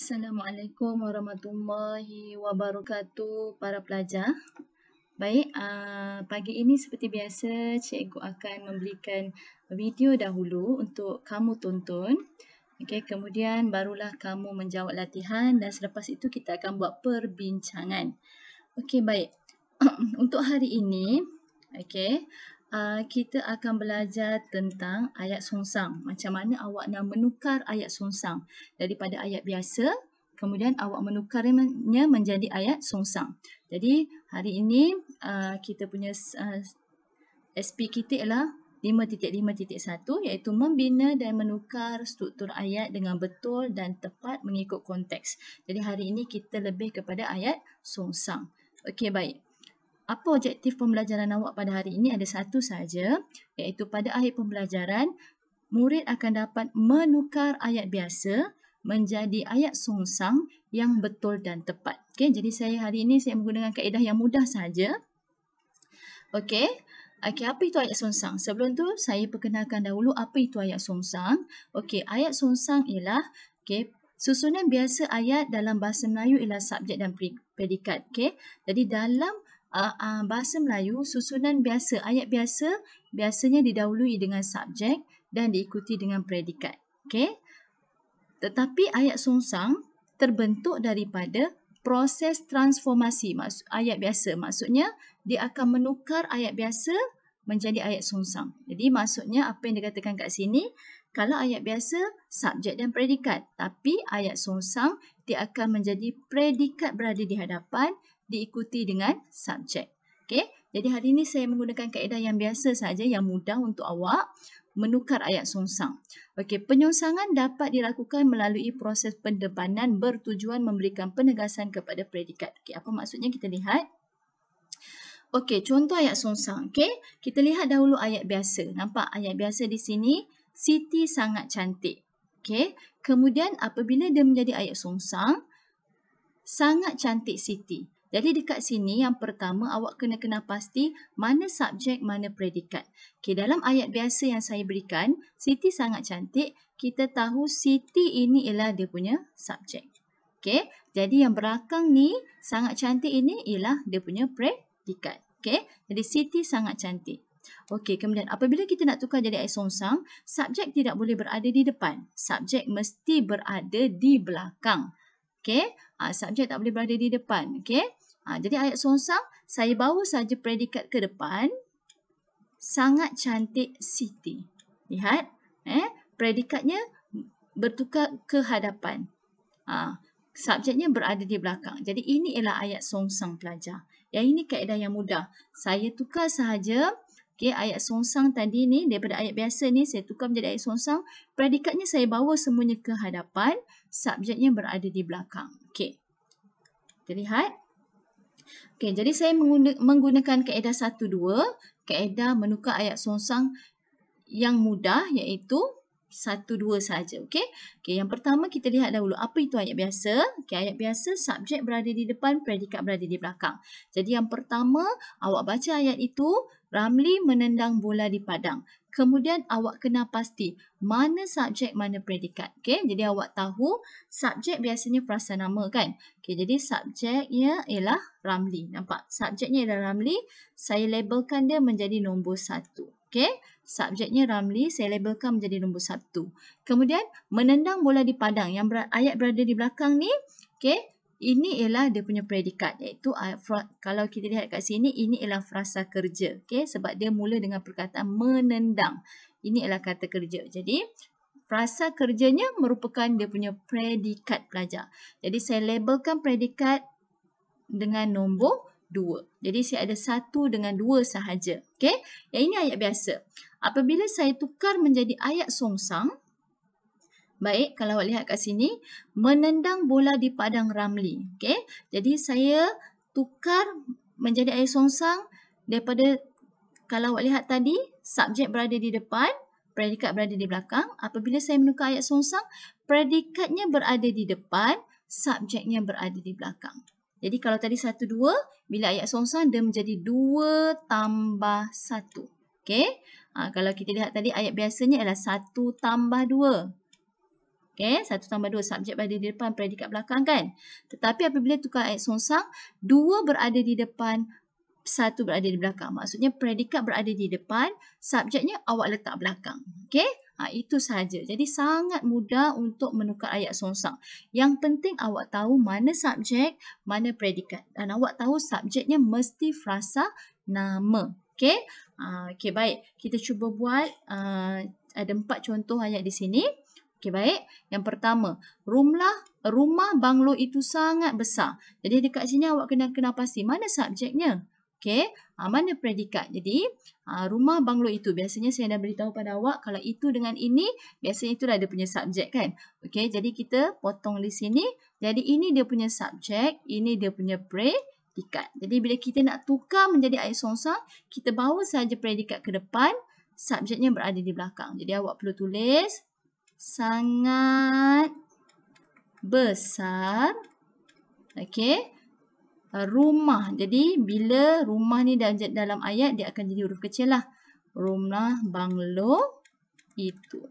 Assalamualaikum warahmatullahi wabarakatuh para pelajar. Baik, pagi ini seperti biasa cikgu akan memberikan video dahulu untuk kamu tonton. Okey, kemudian barulah kamu menjawab latihan dan selepas itu kita akan buat perbincangan. Okey, baik. Untuk hari ini, okey, kita akan belajar tentang ayat songsang. Macam mana awak nak menukar ayat songsang daripada ayat biasa, kemudian awak menukarnya menjadi ayat songsang. Jadi hari ini kita punya SP kita ialah 5.5.1 iaitu membina dan menukar struktur ayat dengan betul dan tepat mengikut konteks. Jadi hari ini kita lebih kepada ayat songsang. Okey, baik. Apa objektif pembelajaran awak pada hari ini? Ada satu saja, iaitu pada akhir pembelajaran, murid akan dapat menukar ayat biasa menjadi ayat songsang yang betul dan tepat. Okey, jadi hari ini saya menggunakan kaedah yang mudah saja. Okey. Okey, apa itu ayat songsang? Sebelum tu saya perkenalkan dahulu apa itu ayat songsang. Okey, ayat songsang ialah susunan biasa ayat dalam bahasa Melayu ialah subjek dan predikat. Okey. Jadi dalam bahasa Melayu, susunan biasa ayat biasa biasanya didahului dengan subjek dan diikuti dengan predikat. Okey. Tetapi ayat songsang terbentuk daripada proses transformasi ayat biasa. Maksudnya dia akan menukar ayat biasa menjadi ayat songsang. Jadi maksudnya apa yang dikatakan kat sini, kalau ayat biasa subjek dan predikat, tapi ayat songsang dia akan menjadi predikat berada di hadapan diikuti dengan subjek. Okey, jadi hari ini saya menggunakan kaedah yang biasa saja yang mudah untuk awak menukar ayat songsang. Okey, penyongsangan dapat dilakukan melalui proses pendepanan bertujuan memberikan penegasan kepada predikat. Okey, apa maksudnya kita lihat? Okey, contoh ayat songsang. Okey, kita lihat dahulu ayat biasa. Nampak ayat biasa di sini, Siti sangat cantik. Okey, kemudian apabila dia menjadi ayat songsang, sangat cantik Siti. Jadi dekat sini yang pertama awak kena pasti mana subjek, mana predikat. Okey, dalam ayat biasa yang saya berikan, Siti sangat cantik, kita tahu Siti ini ialah dia punya subjek. Okey, jadi yang belakang ni sangat cantik ini ialah dia punya predikat. Okey, jadi Siti sangat cantik. Okey, kemudian apabila kita nak tukar jadi ayat songsang, subjek tidak boleh berada di depan. Subjek mesti berada di belakang. Okey, subjek tak boleh berada di depan. Okey, jadi ayat songsang saya bawa saja predikat ke depan. Sangat cantik Siti. Lihat, predikatnya bertukar ke hadapan. Subjeknya berada di belakang. Jadi ini ialah ayat songsang pelajar. Yang ini kaedah yang mudah. Saya tukar sahaja. Okey, ayat songsang tadi ni daripada ayat biasa ni saya tukar menjadi ayat songsang. Predikatnya saya bawa semuanya ke hadapan, subjeknya berada di belakang. Okey. Kita lihat. Okey, jadi saya menggunakan kaedah 1-2, kaedah menukar ayat songsang yang mudah iaitu 1-2 saja. Okey. Okey, yang pertama kita lihat dahulu apa itu ayat biasa. Okey, ayat biasa subjek berada di depan, predikat berada di belakang. Jadi yang pertama awak baca ayat itu, Ramli menendang bola di padang. Kemudian awak kena pasti mana subjek, mana predikat. Okey, jadi awak tahu subjek biasanya frasa nama kan. Okey, jadi subjeknya ialah Ramli. Nampak? Subjeknya ialah Ramli. Saya labelkan dia menjadi nombor 1. Okey, subjeknya Ramli, saya labelkan menjadi nombor 1. Kemudian menendang bola di padang. Yang ayat berada di belakang ni, okey, ini ialah dia punya predikat, iaitu kalau kita lihat kat sini, ini ialah frasa kerja. Okey, sebab dia mula dengan perkataan menendang. Ini ialah kata kerja. Jadi frasa kerjanya merupakan dia punya predikat pelajar. Jadi saya labelkan predikat dengan nombor 2. Jadi saya ada 1 dengan 2 sahaja. Okey, yang ini ayat biasa. Apabila saya tukar menjadi ayat songsang, baik, kalau awak lihat kat sini, menendang bola di padang Ramli. Okey, jadi saya tukar menjadi ayat songsang daripada, kalau awak lihat tadi, subjek berada di depan, predikat berada di belakang. Apabila saya menukar ayat songsang, predikatnya berada di depan, subjeknya berada di belakang. Jadi kalau tadi 1-2, bila ayat songsang dia menjadi 2 tambah 1. Okey, kalau kita lihat tadi ayat biasanya adalah 1 tambah 2. Okey, 1 tambah 2 subjek berada di depan, predikat belakang kan. Tetapi apabila tukar ayat songsang, 2 berada di depan, 1 berada di belakang. Maksudnya predikat berada di depan, subjeknya awak letak belakang. Okey? Itu sahaja. Jadi sangat mudah untuk menukar ayat songsang. Yang penting awak tahu mana subjek, mana predikat. Dan awak tahu subjeknya mesti frasa nama. Okey? Okey, baik. Kita cuba buat ada 4 contoh ayat di sini. Okey, baik. Yang pertama, rumah banglo itu sangat besar. Jadi dekat sini awak kena pasti mana subjeknya. Okey, mana predikat. Jadi, rumah banglo itu. Biasanya saya dah beritahu pada awak kalau itu dengan ini, biasanya itulah dia punya subjek kan. Okey, jadi kita potong di sini. Jadi ini dia punya subjek, ini dia punya predikat. Jadi bila kita nak tukar menjadi ayat songsang, kita bawa saja predikat ke depan, subjeknya berada di belakang. Jadi awak perlu tulis sangat besar. Okey. Rumah. Jadi bila rumah ni dalam ayat dia akan jadi huruf kecil lah. Rumah banglo itu.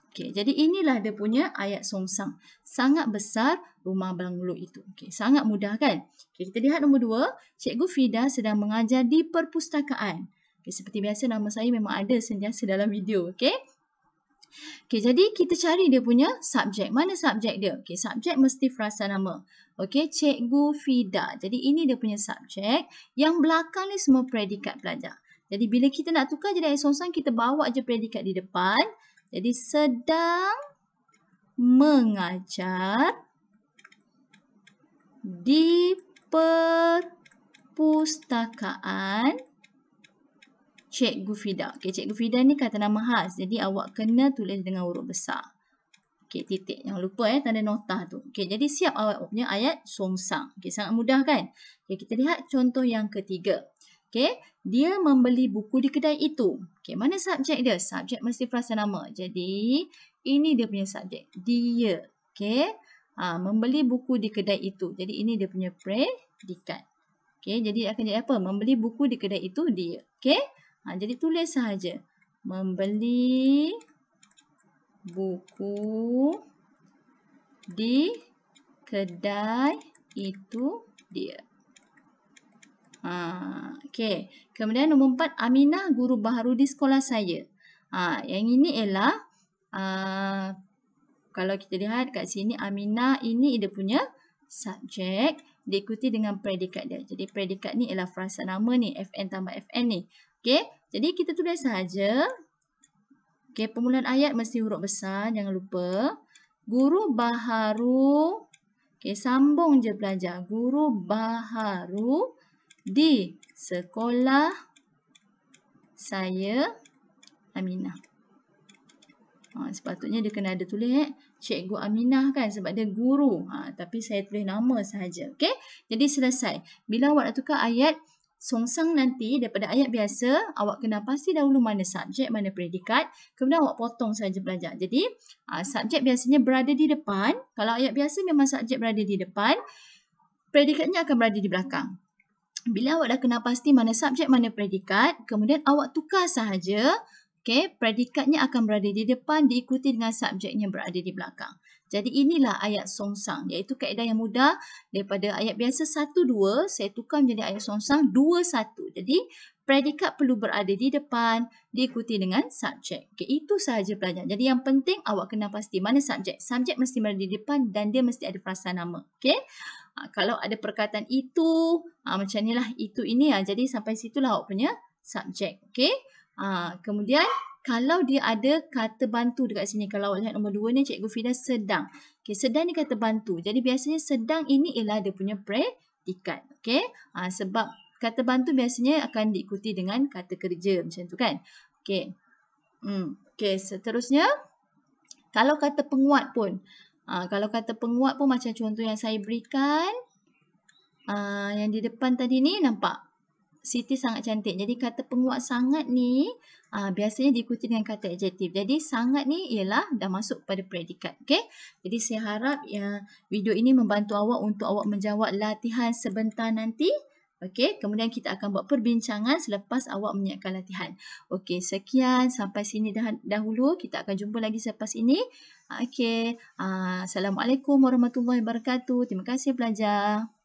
Okey, jadi inilah dia punya ayat songsang. Sangat besar rumah banglo itu. Okey, sangat mudah kan? Okey, kita lihat nombor 2. Cikgu Fida sedang mengajar di perpustakaan. Okey, seperti biasa nama saya memang ada sentiasa dalam video. Okey. Okey, jadi kita cari dia punya subjek. Mana subjek dia? Okey, subjek mesti frasa nama. Okey, Cikgu Fida. Jadi ini dia punya subjek. Yang belakang ni semua predikat pelajar. Jadi bila kita nak tukar jadi ayat songsang, kita bawa je predikat di depan. Jadi sedang mengajar di perpustakaan Cikgu Fida. Okey, Cikgu Fida ni kata nama khas. Jadi awak kena tulis dengan huruf besar. Okey, titik. Jangan lupa tanda notah tu. Okey, jadi siap awak punya ayat songsang. Okey, sangat mudah kan? Okey, kita lihat contoh yang ketiga. Okey, dia membeli buku di kedai itu. Okey, mana subjek dia? Subjek mesti frasa nama. Jadi, ini dia punya subjek. Dia. Okey, membeli buku di kedai itu. Jadi, ini dia punya predikat. Okey, jadi akan jadi apa? Membeli buku di kedai itu dia. Okey, jadi tulis sahaja. Membeli buku di kedai itu dia. Okey. Kemudian nombor 4, Aminah guru baharu di sekolah saya. Yang ini ialah kalau kita lihat kat sini Aminah ini dia punya subjek diikuti dengan predikat dia. Jadi predikat ni ialah frasa nama ni, FN tambah FN ni. Okey. Jadi kita tulis sahaja. Okey, permulaan ayat mesti huruf besar, jangan lupa. Guru baharu. Okey, sambung je pelajar. Guru baharu di sekolah saya, Aminah. Sepatutnya dia kena ada tulis Cikgu Aminah kan sebab dia guru. Tapi saya tulis nama sahaja. Okey? Jadi selesai. Bila awak nak tukar ayat songsang nanti daripada ayat biasa, awak kena pasti dahulu mana subjek, mana predikat. Kemudian awak potong saja pelajar. Jadi, subjek biasanya berada di depan. Kalau ayat biasa memang subjek berada di depan. Predikatnya akan berada di belakang. Bila awak dah kena pasti mana subjek, mana predikat, kemudian awak tukar sahaja. Okey, predikatnya akan berada di depan diikuti dengan subjeknya berada di belakang. Jadi inilah ayat songsang, iaitu kaedah yang mudah daripada ayat biasa 1-2 saya tukar menjadi ayat songsang 2-1. Jadi predikat perlu berada di depan diikuti dengan subjek. Okey, itu sahaja pelajar. Jadi yang penting awak kena pasti mana subjek. Subjek mesti berada di depan dan dia mesti ada frasa nama. Okey. Kalau ada perkataan itu, macam inilah itu ini, jadi sampai situlah awak punya subjek. Okey. Kemudian kalau dia ada kata bantu dekat sini, kalau awak lihat nombor 2 ni Cikgu Fida sedang. Okey, sedang ni kata bantu. Jadi biasanya sedang ini ialah dia punya predikat. Okey. Sebab kata bantu biasanya akan diikuti dengan kata kerja macam tu kan. Okey. Okey, seterusnya kalau kata penguat pun. Kalau kata penguat pun macam contoh yang saya berikan. Yang di depan tadi ni nampak. Siti sangat cantik. Jadi kata penguat sangat ni biasanya diikuti dengan kata adjektif. Jadi sangat ni ialah dah masuk pada predikat. Okey. Jadi saya harap video ini membantu awak untuk awak menjawab latihan sebentar nanti. Okey, kemudian kita akan buat perbincangan selepas awak menyiapkan latihan. Okey, sekian sampai sini dahulu. Kita akan jumpa lagi selepas ini. Okey, Assalamualaikum warahmatullahi wabarakatuh. Terima kasih pelajar.